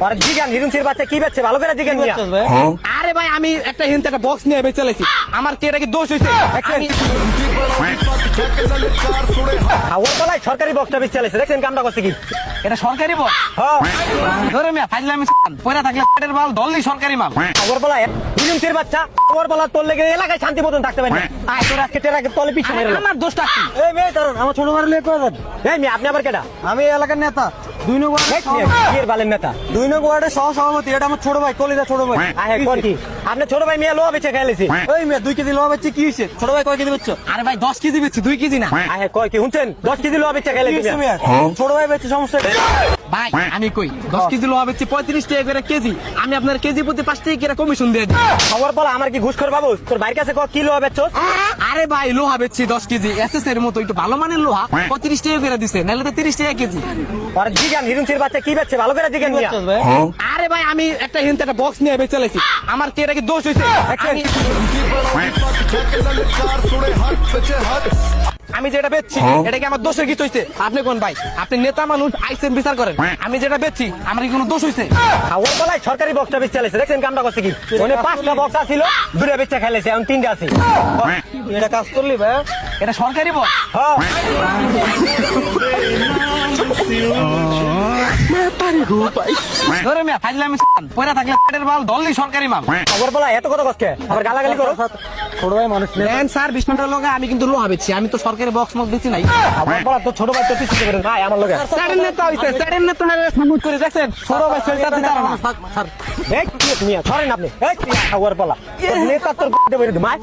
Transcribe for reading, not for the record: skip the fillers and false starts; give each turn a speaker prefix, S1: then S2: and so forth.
S1: আরে জিগান হিরুনচির বাচ্চা কি বেচছে ভালো করে জিগান মিয়া।
S2: আরে ভাই আমি একটা হিন্দ একটা বক্স নিয়ে বেঁচে চালাইছি, আমার কি এটা কি দোষ হয়েছে?
S1: খাওয়ার বেলায় সরকারি বক্সটা বেচে চালাইছে, দেখছেন কামটা করছে কি?
S2: এটা সরকারি বক্স?
S1: হ্যাঁ
S2: ধরে মিয়া ফাজলামি পয়রা থাকলে পেটের মাল দললি সরকারি মাল।
S1: খাওয়ার বেলায় হিরুনচির বাচ্চা খাওয়ার বেলা তোর লেগে এলাকায় শান্তি মতন থাকতে পারে না। আয় তোর আজকে টেরাকে তলে পিছনে
S2: আরে
S1: মেরে
S2: আমার দোষটা কি?
S3: এই মেয়ে দাঁড়ান, আমার ছোট ভাই লিয়ে করে দেন।
S1: এই মিয়া আপনি আবার কেডা?
S3: আমি এই এলাকার নেতা, 2 নং ওয়ার্ডের
S1: এই মিয়া কি এর বালের নেতা?
S3: 2 নং ওয়ার্ডের সভাপতি। এটা আমার ছোট ভাই, কলিজা ছোট ভাই।
S1: আয় কোন কি? আপনি ছোট ভাই মিয়া লোয়া বেচে খাইলেছি।
S3: এই মেয়ে 2 কেজি লোহা বেচছে, কি হয়েছে? ছোট ভাই কয় কেজি বেচছো?
S2: আরে ভাই 10 কেজি বেচছি, 2 কেজি না।
S1: আয় কয় কি শুনছেন? 10 কেজি লোয়া বেচে
S3: কি
S1: খাইলেছি
S3: হয়েছে
S1: মিয়া।
S3: মেয়ে? ছোট ভাই বেচছে, সমস্যা কি?
S2: ভাই আমি কই 10 কেজি লোহা বেচছি 35 টাকা করে কেজি, আমি আপনার কেজি প্রতি 5 টাকা করে কমিশন দিয়ে দিই।
S1: খাওয়ার বেলা আমার কি ঘুষ করে বাবু? তোর ভাইয়ের কাছে কি লোয়া বেচছস?
S2: আরে ভাই লোহা বেচছি 10 কেজি এসএস এর মতো একটু ভালো মানের লোহা 35 টাকা করে দিছে, নাহলে তো 30 টাকা কেজি।
S1: আরে জিগান হিরুনচির বাচ্চা কি বেচছে ভালো করে জিগান মিয়া।
S3: বেচছস ভাই?
S2: আরে ভাই আমি একটা হিন্দ একটা বক্স নিয়ে বেঁচে চালাইছি, আমার কি এটা কি দোষ হয়েছে? আমি যেটা বেচছি এটা কি আমার দোষের কিছু হয়েছে? আপনি কোন ভাই? আপনি নেতা মানুষ, আইসেন বিচার করেন। আমি যেটা বেচছি আমার কি কোনো দোষ হয়েছে?
S1: খাওয়ার বেলায় সরকারি বক্সটা বেচে চালাইছে, দেখছেন কামটা করছে কি? ওনে 5টা বক্স আছিল, 2টা বেচে খাইলেছে, এখন 3টা আছে।
S3: এটা কাজ করলি ভাই?
S2: এটা সরকারি বক্স?
S1: হ্যাঁ
S2: ধরে মিয়া ফাজলামি পয়রা থাকলে পেটের মাল দললি সরকারি মাল।
S1: খাওয়ার বেলায় এত কথা কসকে আবার গালাগালি করো।
S3: ছোট ভাই মানুষ নেতা।
S2: দেন স্যার 20 মিনিটের লগে আমি কিন্তু লোহা বেচছি, আমি তো সরকারি বক্স মক দিচ্ছি নাই।
S1: খাওয়ার বেলা তো ছোট ভাই তো পিছিয়ে করে নাই আমার লগে।
S2: স্যারের নেতা হইছে, স্যারের নেতা না সামুট করে দেখছেন ছোট ভাই সেলটা দিতে পারে না।
S1: এই কি মিয়া ছড়েন আপনি? এই খাওয়ার বেলা নেতা তোর বেরে মাই